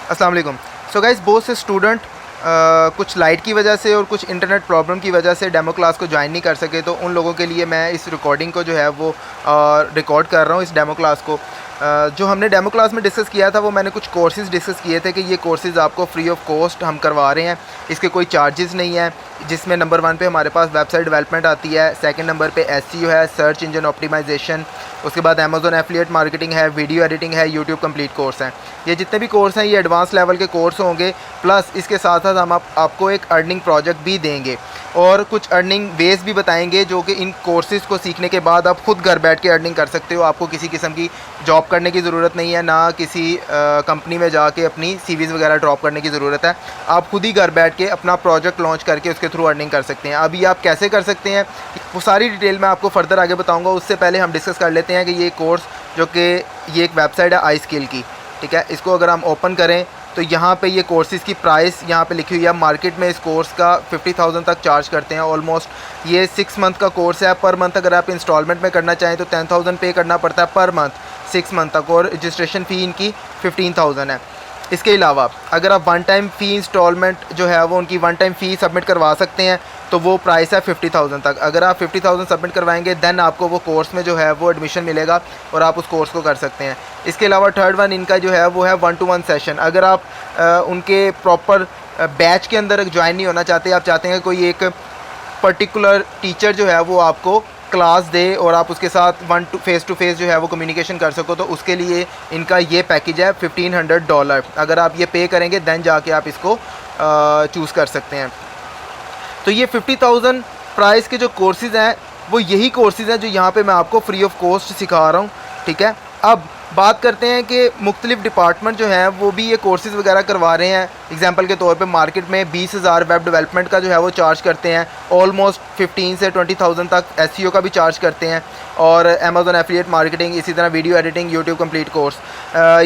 अस्सलाम वालेकुम। So guys, बहुत से स्टूडेंट कुछ लाइट की वजह से और कुछ इंटरनेट प्रॉब्लम की वजह से डेमो क्लास को ज्वाइन नहीं कर सके, तो उन लोगों के लिए मैं इस रिकॉर्डिंग को जो है वो रिकॉर्ड कर रहा हूँ, इस डेमो क्लास को। जो हमने डेमो क्लास में डिस्कस किया था वो मैंने कुछ कोर्सेज़ डिस्कस किए थे कि ये कोर्सेज़ आपको फ्री ऑफ कॉस्ट हम करवा रहे हैं, इसके कोई चार्जेस नहीं है। जिसमें नंबर 1 पे हमारे पास वेबसाइट डेवलपमेंट आती है, सेकंड नंबर पे एसईओ है, सर्च इंजन ऑप्टिमाइजेशन, उसके बाद अमेज़न एफिलिएट मार्केटिंग है, वीडियो एडिटिंग है, यूट्यूब कंप्लीट कोर्स हैं। ये जितने भी कोर्स हैं ये एडवांस लेवल के कोर्स होंगे, प्लस इसके साथ साथ हम आपको एक अर्निंग प्रोजेक्ट भी देंगे और कुछ अर्निंग वेज भी बताएंगे जो कि इन कोर्सेज़ को सीखने के बाद आप खुद घर बैठ के अर्निंग कर सकते हो। आपको किसी किस्म की जॉब करने की ज़रूरत नहीं है, ना किसी कंपनी में जाके अपनी सीवीज़ वगैरह ड्रॉप करने की ज़रूरत है। आप खुद ही घर बैठ के अपना प्रोजेक्ट लॉन्च करके उसके थ्रू अर्निंग कर सकते हैं। अभी आप कैसे कर सकते हैं वो सारी डिटेल मैं आपको फर्दर आगे बताऊँगा। उससे पहले हम डिस्कस कर लेते हैं कि ये कोर्स जो कि ये एक वेबसाइट है आई स्किल की, ठीक है। इसको अगर हम ओपन करें तो यहाँ पे ये कोर्सेज़ की प्राइस यहाँ पे लिखी हुई है। मार्केट में इस कोर्स का 50,000 तक चार्ज करते हैं ऑलमोस्ट। ये 6 मंथ का कोर्स है। पर मंथ अगर आप इंस्टॉलमेंट में करना चाहें तो 10,000 पे करना पड़ता है पर मंथ 6 मंथ तक, और रजिस्ट्रेशन फ़ी इनकी 15,000 है। इसके अलावा अगर आप वन टाइम फ़ी इंस्टॉलमेंट जो है वो उनकी वन टाइम फ़ी सबमिट करवा सकते हैं तो वो प्राइस है 50,000 तक। अगर आप 50,000 सबमिट करवाएंगे दैन आपको वो कोर्स में जो है वो एडमिशन मिलेगा और आप उस कोर्स को कर सकते हैं। इसके अलावा थर्ड वन इनका जो है वो है 1-to-1 सेशन। अगर आप उनके प्रॉपर बैच के अंदर ज्वाइन नहीं होना चाहते, आप चाहते हैं कोई एक पर्टिकुलर टीचर जो है वो आपको क्लास दे और आप उसके साथ फेस टू फेस जो है वो कम्युनिकेशन कर सको, तो उसके लिए इनका ये पैकेज है $1,500। अगर आप ये पे करेंगे दैन जाके आप इसको चूज़ कर सकते हैं। तो ये 50,000 प्राइस के जो कोर्सेज़ हैं वो यही कोर्सेज़ हैं जो यहाँ पे मैं आपको फ्री ऑफ कॉस्ट सिखा रहा हूँ, ठीक है। अब बात करते हैं कि मुख्तलिफ़ डिपार्टमेंट जो हैं वो भी ये कोर्सेज़ वगैरह करवा रहे हैं। एग्जांपल के तौर पे मार्केट में 20,000 वेब डेवलपमेंट का जो है वो चार्ज करते हैं, ऑलमोस्ट 15 से 20,000 तक एसईओ का भी चार्ज करते हैं, और अमेज़न एफिलिएट मार्केटिंग, इसी तरह video editing, YouTube complete course,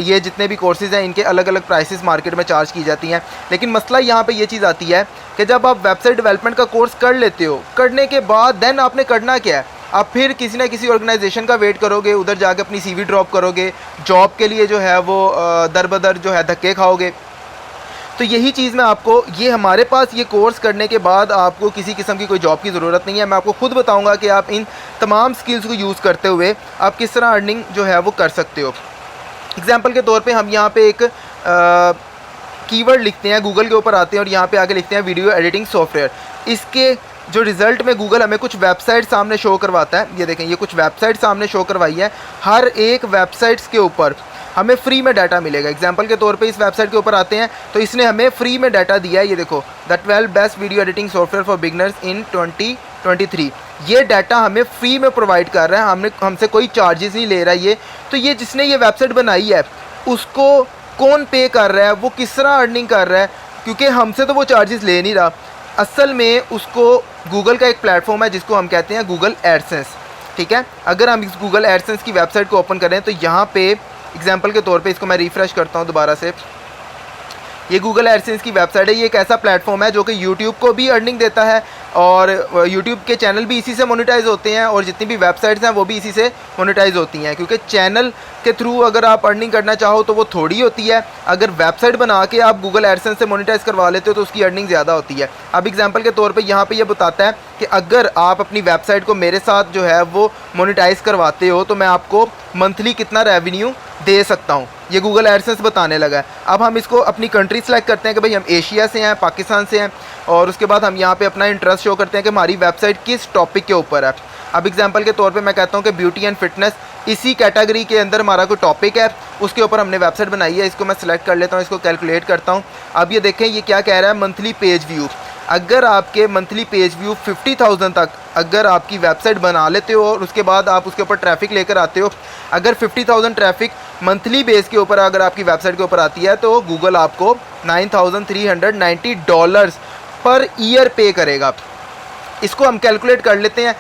ये जितने भी कोर्सेज़ हैं इनके अलग अलग प्राइसेस मार्केट में चार्ज की जाती हैं। लेकिन मसला यहाँ पर ये चीज़ आती है कि जब आप वेबसाइट डेवलपमेंट का कोर्स कर लेते हो, करने के बाद दैन आपने करना क्या है, आप फिर किसी ना किसी ऑर्गेनाइजेशन का वेट करोगे, उधर जाके अपनी सीवी ड्रॉप करोगे, जॉब के लिए जो है वो दर बदर जो है धक्के खाओगे। तो यही चीज़ मैं आपको, ये हमारे पास ये कोर्स करने के बाद आपको किसी किस्म की कोई जॉब की ज़रूरत नहीं है। मैं आपको खुद बताऊंगा कि आप इन तमाम स्किल्स को यूज़ करते हुए आप किस तरह अर्निंग जो है वो कर सकते हो। एग्जाम्पल के तौर पर हम यहाँ पर एक कीवर्ड लिखते हैं, गूगल के ऊपर आते हैं और यहाँ पर आके लिखते हैं वीडियो एडिटिंग सॉफ्टवेयर। इसके जो रिज़ल्ट में गूगल हमें कुछ वेबसाइट सामने शो करवाता है। ये देखें, ये कुछ वेबसाइट सामने शो करवाई है। हर एक वेबसाइट्स के ऊपर हमें फ्री में डाटा मिलेगा। एग्जांपल के तौर पे इस वेबसाइट के ऊपर आते हैं तो इसने हमें फ्री में डाटा दिया है। ये देखो, the 12 best video editing software for beginners in 2023। ये डाटा हमें फ्री में प्रोवाइड कर रहा है, हमसे कोई चार्जेस नहीं ले रहा है ये। तो ये जिसने ये वेबसाइट बनाई है उसको कौन पे कर रहा है, वो किस तरह अर्निंग कर रहा है, क्योंकि हमसे तो वो चार्जेस ले नहीं रहा। असल में उसको गूगल का एक प्लेटफॉर्म है जिसको हम कहते हैं गूगल एडसेंस, ठीक है। अगर हम इस गूगल एडसेंस की वेबसाइट को ओपन करें तो यहाँ पे एग्जांपल के तौर पे इसको मैं रिफ़्रेश करता हूँ दोबारा से। ये गूगल एडसेंस की वेबसाइट है। ये एक ऐसा प्लेटफॉर्म है जो कि यूट्यूब को भी अर्निंग देता है और यूट्यूब के चैनल भी इसी से मोनेटाइज होते हैं और जितनी भी वेबसाइट्स हैं वो भी इसी से मोनेटाइज होती हैं, क्योंकि चैनल के थ्रू अगर आप अर्निंग करना चाहो तो वो थोड़ी होती है, अगर वेबसाइट बना के आप गूगल एडसेंस से मोनेटाइज करवा लेते हो तो उसकी अर्निंग ज़्यादा होती है। अब एग्जांपल के तौर पे यहाँ पे ये बताता है कि अगर आप अपनी वेबसाइट को मेरे साथ जो है वो मोनेटाइज करवाते हो तो मैं आपको मंथली कितना रेवेन्यू दे सकता हूँ, ये गूगल एडसेंस बताने लगा है। अब हम इसको अपनी कंट्री सेलेक्ट करते हैं कि भाई हम एशिया से हैं, पाकिस्तान से हैं, और उसके बाद हम यहाँ पे अपना इंटरेस्ट शो करते हैं कि हमारी वेबसाइट किस टॉपिक के ऊपर है। अब एग्जांपल के तौर पे मैं कहता हूँ कि ब्यूटी एंड फिटनेस, इसी कैटेगरी के अंदर हमारा कोई टॉपिक है, उसके ऊपर हमने वेबसाइट बनाई है। इसको मैं सिलेक्ट कर लेता हूँ, इसको कैलकुलेट करता हूँ। अब ये देखें ये क्या कह रहा है, मंथली पेज व्यू। अगर आपके मंथली पेज व्यू 50,000 तक अगर आपकी वेबसाइट बना लेते हो और उसके बाद आप उसके ऊपर ट्रैफिक लेकर आते हो, अगर 50,000 ट्रैफिक मंथली बेस के ऊपर अगर आपकी वेबसाइट के ऊपर आती है तो गूगल आपको $9,390 पर ईयर पे करेगा। इसको हम कैलकुलेट कर लेते हैं,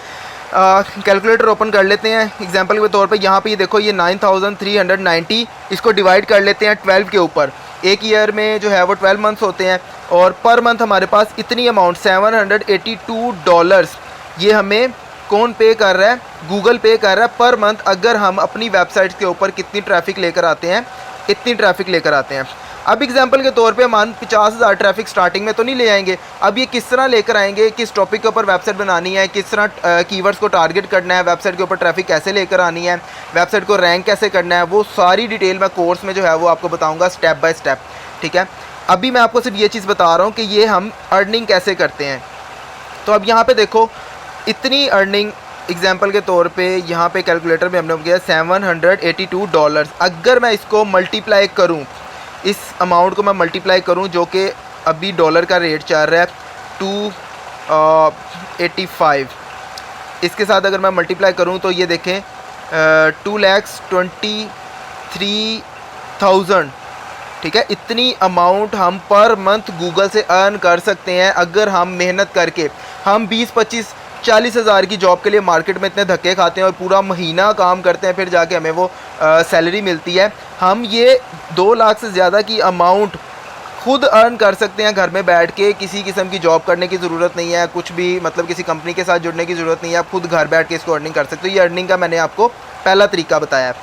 कैलकुलेटर ओपन कर लेते हैं। एग्जांपल के तौर पे यहाँ पे ये देखो, ये 9,390 इसको डिवाइड कर लेते हैं 12 के ऊपर। एक ईयर में जो है वो 12 मंथ्स होते हैं और पर मंथ हमारे पास इतनी अमाउंट $782 ये हमें कौन पे कर रहा है, गूगल पे कर रहा है पर मंथ। अगर हम अपनी वेबसाइट के ऊपर कितनी ट्रैफिक लेकर आते हैं, इतनी ट्रैफिक लेकर आते हैं। अब एग्जांपल के तौर पे मान 50,000 ट्रैफिक स्टार्टिंग में तो नहीं ले आएंगे। अब ये किस तरह लेकर आएंगे, किस टॉपिक के ऊपर वेबसाइट बनानी है, किस तरह कीवर्ड्स को टारगेट करना है, वेबसाइट के ऊपर ट्रैफिक कैसे लेकर आनी है, वेबसाइट को रैंक कैसे करना है, वो सारी डिटेल मैं कोर्स में जो है वो आपको बताऊँगा स्टेप बाय स्टेप। ठीक है, अभी मैं आपको सिर्फ ये चीज़ बता रहा हूँ कि ये हम अर्निंग कैसे करते हैं। तो अब यहाँ पे देखो इतनी अर्निंग एग्जांपल के तौर पे यहाँ पे कैलकुलेटर में हमने किया $782। अगर मैं इसको मल्टीप्लाई करूँ, इस अमाउंट को मैं मल्टीप्लाई करूँ जो कि अभी डॉलर का रेट चल रहा है 285, इसके साथ अगर मैं मल्टीप्लाई करूँ तो ये देखें 2,23,000। ठीक है, इतनी अमाउंट हम पर मंथ गूगल से अर्न कर सकते हैं अगर हम मेहनत करके। हम 20-25-40 हज़ार की जॉब के लिए मार्केट में इतने धक्के खाते हैं और पूरा महीना काम करते हैं, फिर जाके हमें वो सैलरी मिलती है। हम ये 2 लाख से ज़्यादा की अमाउंट खुद अर्न कर सकते हैं घर में बैठ के। किसी किस्म की जॉब करने की ज़रूरत नहीं है, कुछ भी मतलब किसी कंपनी के साथ जुड़ने की ज़रूरत नहीं है। आप खुद घर बैठ के इसको अर्निंग कर सकते हो। ये अर्निंग का मैंने आपको पहला तरीका बताया।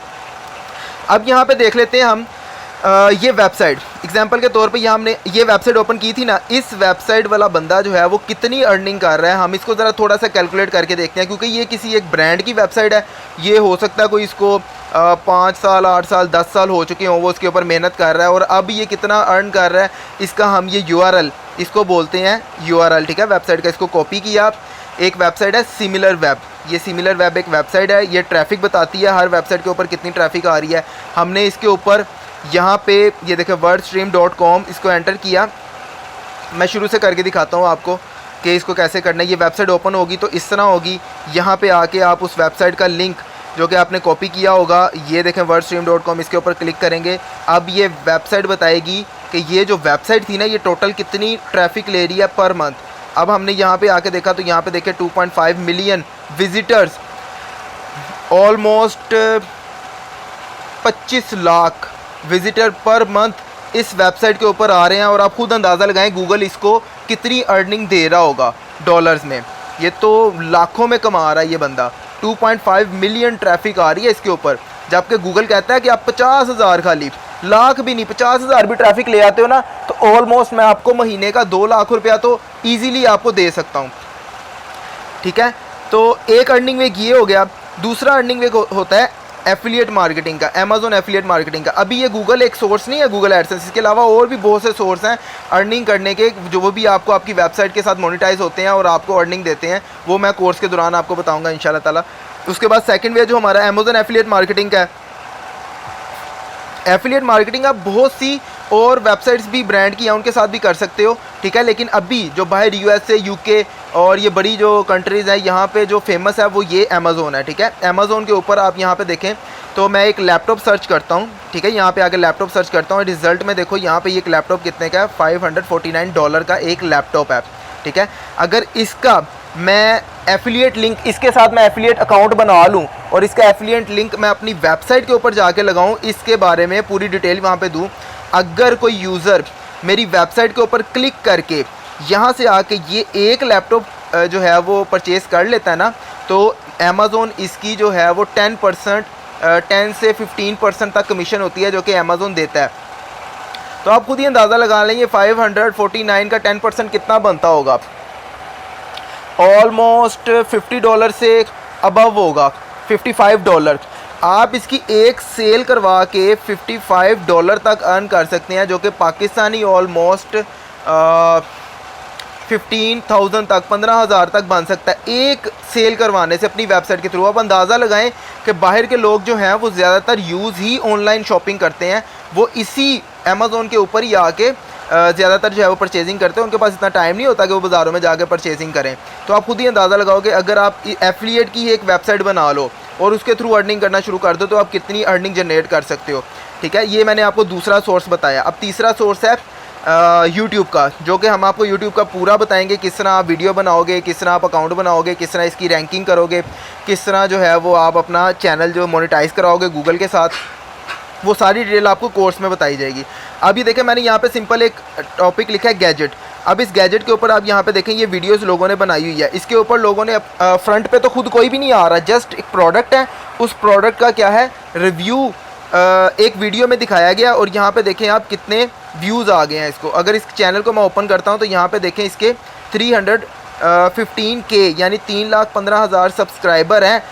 अब यहाँ पे देख लेते हैं हम ये वेबसाइट एग्जांपल के तौर पे यहाँ हमने ये वेबसाइट ओपन की थी ना, इस वेबसाइट वाला बंदा जो है वो कितनी अर्निंग कर रहा है हम इसको ज़रा थोड़ा सा कैलकुलेट करके देखते हैं। क्योंकि ये किसी एक ब्रांड की वेबसाइट है, ये हो सकता है कोई इसको 5 साल 8 साल 10 साल हो चुके हों वो उसके ऊपर मेहनत कर रहा है और अब ये कितना अर्न कर रहा है इसका हम ये URL इसको बोलते हैं URL। ठीक है, वेबसाइट का इसको कॉपी किया। एक वेबसाइट है सिमिलर वेब, ये सिमिलर वेब एक वेबसाइट है, ये ट्रैफिक बताती है हर वेबसाइट के ऊपर कितनी ट्रैफिक आ रही है। हमने इसके ऊपर यहाँ पे ये देखें wordstream.com इसको एंटर किया। मैं शुरू से करके दिखाता हूँ आपको कि इसको कैसे करना है। ये वेबसाइट ओपन होगी तो इस तरह होगी। यहाँ पे आके आप उस वेबसाइट का लिंक जो कि आपने कॉपी किया होगा, ये देखें wordstream.com, इसके ऊपर क्लिक करेंगे। अब ये वेबसाइट बताएगी कि ये जो वेबसाइट थी ना ये टोटल कितनी ट्रैफिक ले रही है पर मंथ। अब हमने यहाँ पे आके देखा तो यहाँ पे देखें 2.5 million visitors, almost 25 lakh visitor per month इस वेबसाइट के ऊपर आ रहे हैं। और आप खुद अंदाज़ा लगाएं गूगल इसको कितनी अर्निंग दे रहा होगा डॉलर्स में। ये तो लाखों में कमा रहा है ये बंदा। 2.5 मिलियन ट्रैफिक आ रही है इसके ऊपर, जबकि गूगल कहता है कि आप 50,000 खाली, लाख भी नहीं 50,000 भी ट्रैफिक ले आते हो ना तो ऑलमोस्ट मैं आपको महीने का 2 लाख रुपया तो ईजीली आपको दे सकता हूँ। ठीक है, तो एक अर्निंग वे ये हो गया। दूसरा अर्निंग वे होता है एफिलिएट मार्केटिंग का, अमेज़न एफिलिएट मार्केटिंग का। अभी ये गूगल एक सोर्स नहीं है, गूगल एडसेंस, इसके अलावा और भी बहुत से सोर्स हैं अर्निंग करने के जो वो भी आपको आपकी वेबसाइट के साथ मोनेटाइज होते हैं और आपको अर्निंग देते हैं। वो मैं कोर्स के दौरान आपको बताऊंगा इंशाल्लाह ताला। उसके बाद सेकंड वे जो हमारा अमेज़न एफिलिएट मार्केटिंग का है। एफिलिएट मार्केटिंग आप बहुत सी और वेबसाइट्स भी ब्रांड की हैं उनके साथ भी कर सकते हो। ठीक है, लेकिन अभी जो बाहर USA UK और ये बड़ी जो कंट्रीज़ हैं यहाँ पे जो फेमस है वो ये अमेज़न है। ठीक है, अमेज़न के ऊपर आप यहाँ पे देखें तो मैं एक लैपटॉप सर्च करता हूँ। ठीक है, यहाँ पे आके लैपटॉप सर्च करता हूँ, रिज़ल्ट में देखो यहाँ पे एक लैपटॉप कितने का है, $549 का एक लैपटॉप है। ठीक है, अगर इसका मैं एफिलिएट लिंक इसके साथ मैं एफिलिएट अकाउंट बना लूँ और इसका एफिलिएट लिंक मैं अपनी वेबसाइट के ऊपर जाके लगाऊँ, इसके बारे में पूरी डिटेल वहाँ पे दूँ। अगर कोई यूज़र मेरी वेबसाइट के ऊपर क्लिक करके यहाँ से आके ये एक लैपटॉप जो है वो परचेज़ कर लेता है ना, तो अमेज़न इसकी जो है वो 10% 10 से 15% तक कमीशन होती है जो कि अमेज़न देता है। तो आप खुद ही अंदाज़ा लगा लें ये 549 का 10% कितना बनता होगा। ऑलमोस्ट $50 से अबव होगा, $55। आप इसकी एक सेल करवा के $55 तक अर्न कर सकते हैं जो कि पाकिस्तानी ऑलमोस्ट 15,000 तक 15,000 तक बन सकता है एक सेल करवाने से अपनी वेबसाइट के थ्रू। आप अंदाज़ा लगाएं कि बाहर के लोग जो हैं वो ज़्यादातर यूज़ ही ऑनलाइन शॉपिंग करते हैं, वो इसी अमेज़न के ऊपर ही आके ज़्यादातर जो है वो परचेजिंग करते हैं। उनके पास इतना टाइम नहीं होता कि वो बाज़ारों में जाकर परचेजिंग करें। तो आप खुद ही अंदाज़ा लगाओगे अगर आप एफिलिएट की एक वेबसाइट बना लो और उसके थ्रू अर्निंग करना शुरू कर दो तो आप कितनी अर्निंग जनरेट कर सकते हो। ठीक है, ये मैंने आपको दूसरा सोर्स बताया। अब तीसरा सोर्स है यूट्यूब का, जो कि हम आपको यूट्यूब का पूरा बताएंगे, किस तरह आप वीडियो बनाओगे, किस तरह आप अकाउंट बनाओगे, किस तरह इसकी रैंकिंग करोगे, किस तरह जो है वो आप अपना चैनल जो मोनेटाइज़ कराओगे गूगल के साथ। वो सारी डिटेल आपको कोर्स में बताई जाएगी। अब ये देखें मैंने यहाँ पे सिंपल एक टॉपिक लिखा है गैजेट। अब इस गैजेट के ऊपर आप यहाँ पे देखें ये वीडियोस लोगों ने बनाई हुई है। इसके ऊपर लोगों ने फ्रंट पे तो खुद कोई भी नहीं आ रहा, जस्ट एक प्रोडक्ट है, उस प्रोडक्ट का क्या है रिव्यू एक वीडियो में दिखाया गया। और यहाँ पे देखें आप कितने व्यूज़ आ गए हैं इसको। अगर इस चैनल को मैं ओपन करता हूँ तो यहाँ पे देखें इसके 315K यानी 3,15,000 सब्सक्राइबर हैं।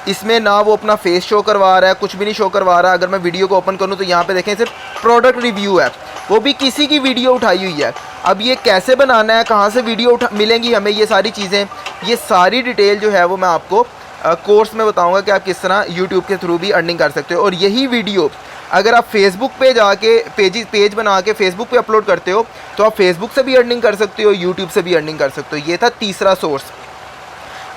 इसमें ना वो अपना फेस शो करवा रहा है, कुछ भी नहीं शो करवा रहा है। अगर मैं वीडियो को ओपन करूँ तो यहाँ पे देखें सिर्फ प्रोडक्ट रिव्यू है, वो भी किसी की वीडियो उठाई हुई है। अब ये कैसे बनाना है, कहाँ से वीडियो मिलेंगी हमें, ये सारी चीज़ें, ये सारी डिटेल जो है वो मैं आपको कोर्स में बताऊंगा कि आप किस तरह यूट्यूब के थ्रू भी अर्निंग कर सकते हो। और यही वीडियो अगर आप फेसबुक पे जाके पेज बना के फेसबुक पे अपलोड करते हो तो आप फेसबुक से भी अर्निंग कर सकते हो, यूट्यूब से भी अर्निंग कर सकते हो। ये था तीसरा सोर्स।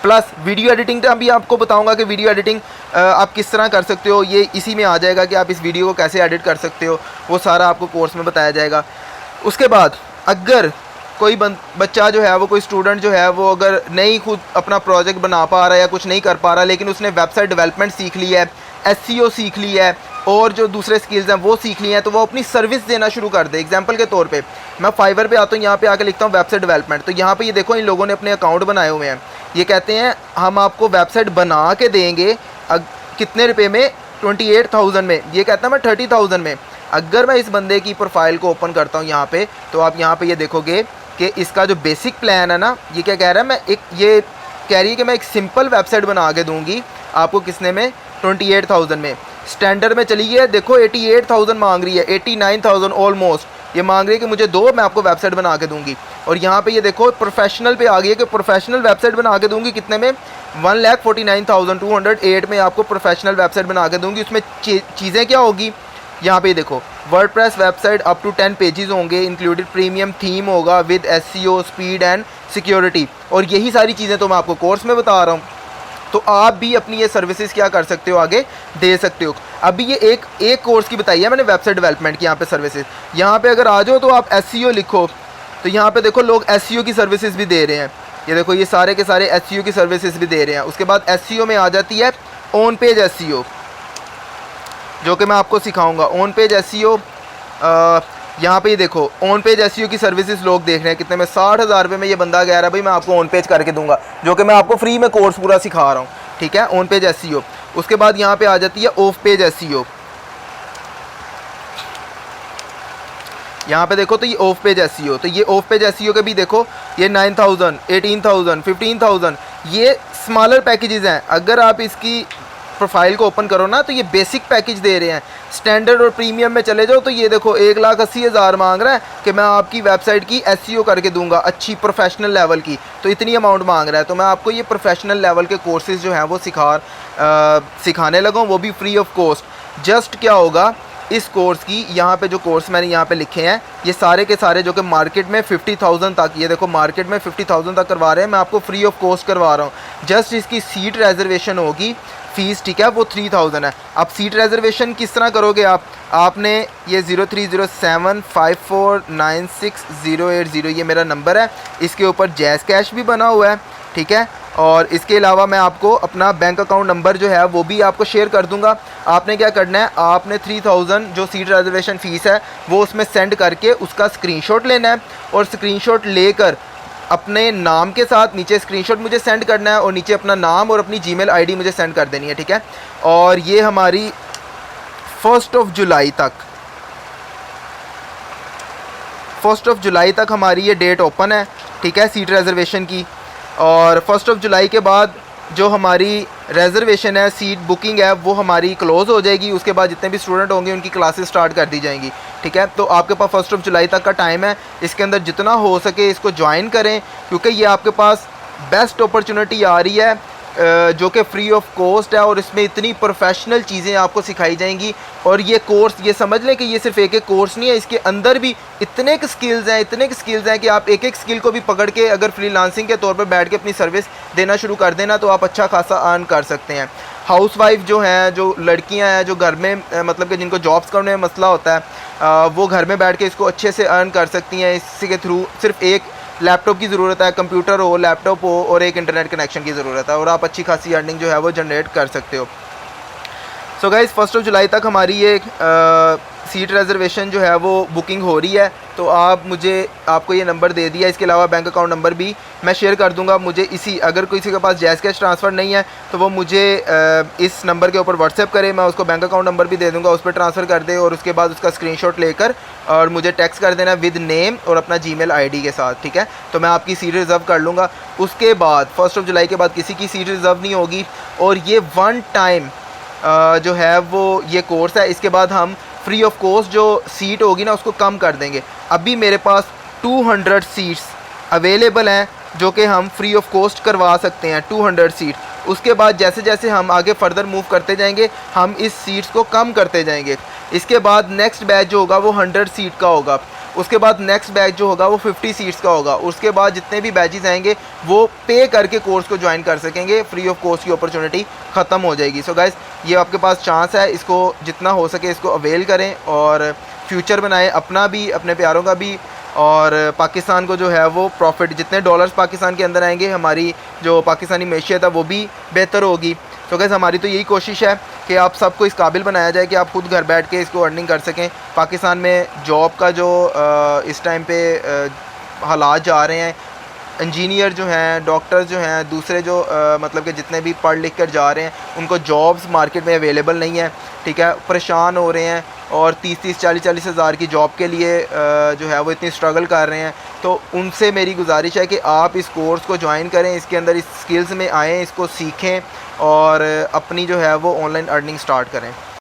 प्लस वीडियो एडिटिंग का भी आपको बताऊंगा कि वीडियो एडिटिंग आप किस तरह कर सकते हो। ये इसी में आ जाएगा कि आप इस वीडियो को कैसे एडिट कर सकते हो, वो सारा आपको कोर्स में बताया जाएगा। उसके बाद अगर कोई बच्चा जो है वो, कोई स्टूडेंट जो है वो अगर नहीं खुद अपना प्रोजेक्ट बना पा रहा है या कुछ नहीं कर पा रहा, लेकिन उसने वेबसाइट डेवलपमेंट सीख ली है, SEO सीख ली है और जो दूसरे स्किल्स हैं वो सीख ली हैं, तो वो अपनी सर्विस देना शुरू कर दे। एग्जांपल के तौर पे मैं फाइवर पे आता हूँ, यहाँ पे आके लिखता हूँ वेबसाइट डेवलपमेंट, तो यहाँ पे ये देखो इन लोगों ने अपने अकाउंट बनाए हुए हैं। ये कहते हैं हम आपको वेबसाइट बना के देंगे कितने रुपये में, 28,000 में। ये कहता है मैं 30,000 में। अगर मैं इस बंदे की प्रोफाइल को ओपन करता हूँ यहाँ पे, तो आप यहाँ पे ये देखोगे कि इसका जो बेसिक प्लान है ना, ये क्या कह रहा है, ये कह रही है कि मैं एक सिंपल वेबसाइट बना के दूंगी आपको, किसने में, 28,000 में। स्टैंडर्ड में चली गई है, देखो 88,000 मांग रही है, 89,000 ऑलमोस्ट ये मांग रही है कि मुझे दो, मैं आपको वेबसाइट बना के दूंगी। और यहाँ पे ये देखो प्रोफेशनल पे आ गई है कि प्रोफेशनल वेबसाइट बना के दूंगी कितने में, 1,49,208 में आपको प्रोफेशनल वेबसाइट बना के दूंगी। उसमें चीज़ें क्या होगी, यहाँ पे देखो WordPress website up to 10 pages होंगे, इंक्लूडेड प्रीमियम थीम होगा with SEO, speed and security. और यही सारी चीज़ें तो मैं आपको कोर्स में बता रहा हूँ। तो आप भी अपनी ये सर्विसेज क्या कर सकते हो, आगे दे सकते हो। अभी ये एक कोर्स की बताई है मैंने, वेबसाइट डेवलपमेंट की। यहाँ पे सर्विसेज, यहाँ पे अगर आ जाओ तो आप SEO लिखो तो यहाँ पे देखो लोग SEO की सर्विसेज भी दे रहे हैं। ये देखो ये सारे के सारे SEO की सर्विसेज भी दे रहे हैं। उसके बाद SEO में आ जाती है ऑन पेज SEO, जो कि मैं आपको सिखाऊंगा। ऑन पेज SEO यहाँ पे ये देखो ऑन पेज SEO की सर्विसेज लोग देख रहे हैं कितने में, 60,000 रुपये में। ये बंदा कह रहा है भाई मैं आपको ऑन पेज करके दूंगा, जो कि मैं आपको फ्री में कोर्स पूरा सिखा रहा हूँ, ठीक है, ऑन पेज SEO। उसके बाद यहाँ पे आ जाती है ऑफ पेज SEO। यहाँ पे देखो तो ये ऑफ पेज SEO, तो ये ऑफ पेज SEO के भी देखो ये 9,000, 18,000, 15,000 ये स्मॉलर पैकेजेस हैं। अगर आप इसकी प्रोफाइल को ओपन करो ना तो ये बेसिक पैकेज दे रहे हैं। स्टैंडर्ड और प्रीमियम में चले जाओ तो ये देखो 1,80,000 मांग रहा है कि मैं आपकी वेबसाइट की SEO करके दूंगा, अच्छी प्रोफेशनल लेवल की, तो इतनी अमाउंट मांग रहा है। तो मैं आपको ये प्रोफेशनल लेवल के कोर्सेज जो हैं वो सिखाने लगा हूँ, वो भी फ्री ऑफ कॉस्ट। जस्ट क्या होगा इस कोर्स की, यहाँ पे जो कोर्स मैंने यहाँ पे लिखे हैं ये सारे के सारे जो कि मार्केट में 50,000 तक, ये देखो मार्केट में 50,000 तक करवा रहे हैं, मैं आपको फ्री ऑफ कॉस्ट करवा रहा हूँ। जस्ट इसकी सीट रिजर्वेशन होगी, फीस, ठीक है, वो 3,000 है। अब सीट रिजर्वेशन किस तरह करोगे आपने ये 03075496,080 ये मेरा नंबर है, इसके ऊपर जैज़ कैश भी बना हुआ है, ठीक है। और इसके अलावा मैं आपको अपना बैंक अकाउंट नंबर जो है वो भी आपको शेयर कर दूंगा। आपने क्या करना है, आपने 3,000 जो सीट रिजर्वेशन फ़ीस है वो उसमें सेंड करके उसका स्क्रीनशॉट लेना है, और स्क्रीनशॉट लेकर अपने नाम के साथ नीचे स्क्रीनशॉट मुझे सेंड करना है, और नीचे अपना नाम और अपनी जीमेल आईडी मुझे सेंड कर देनी है, ठीक है। और ये हमारी 1 जुलाई तक हमारी ये डेट ओपन है, ठीक है, सीट रिजर्वेशन की। और 1 जुलाई के बाद जो हमारी रिजर्वेशन है, सीट बुकिंग है, वो हमारी क्लोज़ हो जाएगी। उसके बाद जितने भी स्टूडेंट होंगे उनकी क्लासेस स्टार्ट कर दी जाएंगी, ठीक है। तो आपके पास 1 जुलाई तक का टाइम है, इसके अंदर जितना हो सके इसको ज्वाइन करें, क्योंकि ये आपके पास बेस्ट अपॉर्चुनिटी आ रही है जो कि फ्री ऑफ कॉस्ट है, और इसमें इतनी प्रोफेशनल चीज़ें आपको सिखाई जाएंगी। और ये कोर्स, ये समझ लें कि ये सिर्फ एक कोर्स नहीं है, इसके अंदर भी इतने स्किल्स हैं कि आप एक स्किल को भी पकड़ के अगर फ्रीलांसिंग के तौर पर बैठ के अपनी सर्विस देना शुरू कर देना तो आप अच्छा खासा अर्न कर सकते हैं। हाउसवाइफ जो हैं, जो लड़कियां हैं, जो घर में मतलब कि जिनको जॉब्स करने में मसला होता है, वो घर में बैठ के इसको अच्छे से अर्न कर सकती हैं। इसके थ्रू सिर्फ एक लैपटॉप की ज़रूरत है, कंप्यूटर हो, लैपटॉप हो, और एक इंटरनेट कनेक्शन की ज़रूरत है, और आप अच्छी खासी अर्निंग जो है वो जनरेट कर सकते हो। सो गाइस 1 जुलाई तक हमारी ये सीट रिजर्वेशन जो है वो बुकिंग हो रही है, तो आप मुझे आपको ये नंबर दे दिया, इसके अलावा बैंक अकाउंट नंबर भी मैं शेयर कर दूंगा। मुझे इसी, अगर किसी के पास जैज़ कैश ट्रांसफ़र नहीं है तो वो मुझे इस नंबर के ऊपर व्हाट्सएप करे, मैं उसको बैंक अकाउंट नंबर भी दे दूंगा, उस पर ट्रांसफ़र कर दे और उसके बाद उसका स्क्रीनशॉट लेकर और मुझे टेक्स्ट कर देना विद नेम और अपना जीमेल आईडी के साथ, ठीक है। तो मैं आपकी सीट रिज़र्व कर लूँगा। उसके बाद 1 जुलाई के बाद किसी की सीट रिज़र्व नहीं होगी और ये वन टाइम जो है वो ये कोर्स है। इसके बाद हम फ्री ऑफ कॉस्ट जो सीट होगी ना उसको कम कर देंगे। अभी मेरे पास 200 सीट्स अवेलेबल हैं जो कि हम फ्री ऑफ कॉस्ट करवा सकते हैं, 200 सीट। उसके बाद जैसे जैसे हम आगे फर्दर मूव करते जाएंगे हम इस सीट्स को कम करते जाएंगे। इसके बाद नेक्स्ट बैच जो होगा वो 100 सीट का होगा, उसके बाद नेक्स्ट बैच जो होगा वो 50 सीट्स का होगा। उसके बाद जितने भी बैचेस आएंगे वो पे करके कोर्स को ज्वाइन कर सकेंगे, फ्री ऑफ कॉस्ट की अपॉर्चुनिटी ख़त्म हो जाएगी। सो गाइस, ये आपके पास चांस है, इसको जितना हो सके इसको अवेल करें और फ्यूचर बनाएं अपना भी, अपने प्यारों का भी, और पाकिस्तान को जो है वो प्रॉफिट, जितने डॉलर्स पाकिस्तान के अंदर आएंगे हमारी जो पाकिस्तानी मैशियत है वो भी बेहतर होगी। तो गाइस, हमारी तो यही कोशिश है कि आप सबको इस काबिल बनाया जाए कि आप खुद घर बैठ के इसको अर्निंग कर सकें। पाकिस्तान में जॉब का जो इस टाइम पे हालात जा रहे हैं, इंजीनियर जो हैं, डॉक्टर जो हैं, दूसरे जो मतलब कि जितने भी पढ़ लिख कर जा रहे हैं उनको जॉब्स मार्केट में अवेलेबल नहीं है, ठीक है, परेशान हो रहे हैं और 30-30, 40-40 हज़ार की जॉब के लिए जो है वो इतनी स्ट्रगल कर रहे हैं। तो उनसे मेरी गुजारिश है कि आप इस कोर्स को ज्वाइन करें, इसके अंदर इस स्किल्स में आएँ, इसको सीखें और अपनी जो है वो ऑनलाइन अर्निंग स्टार्ट करें।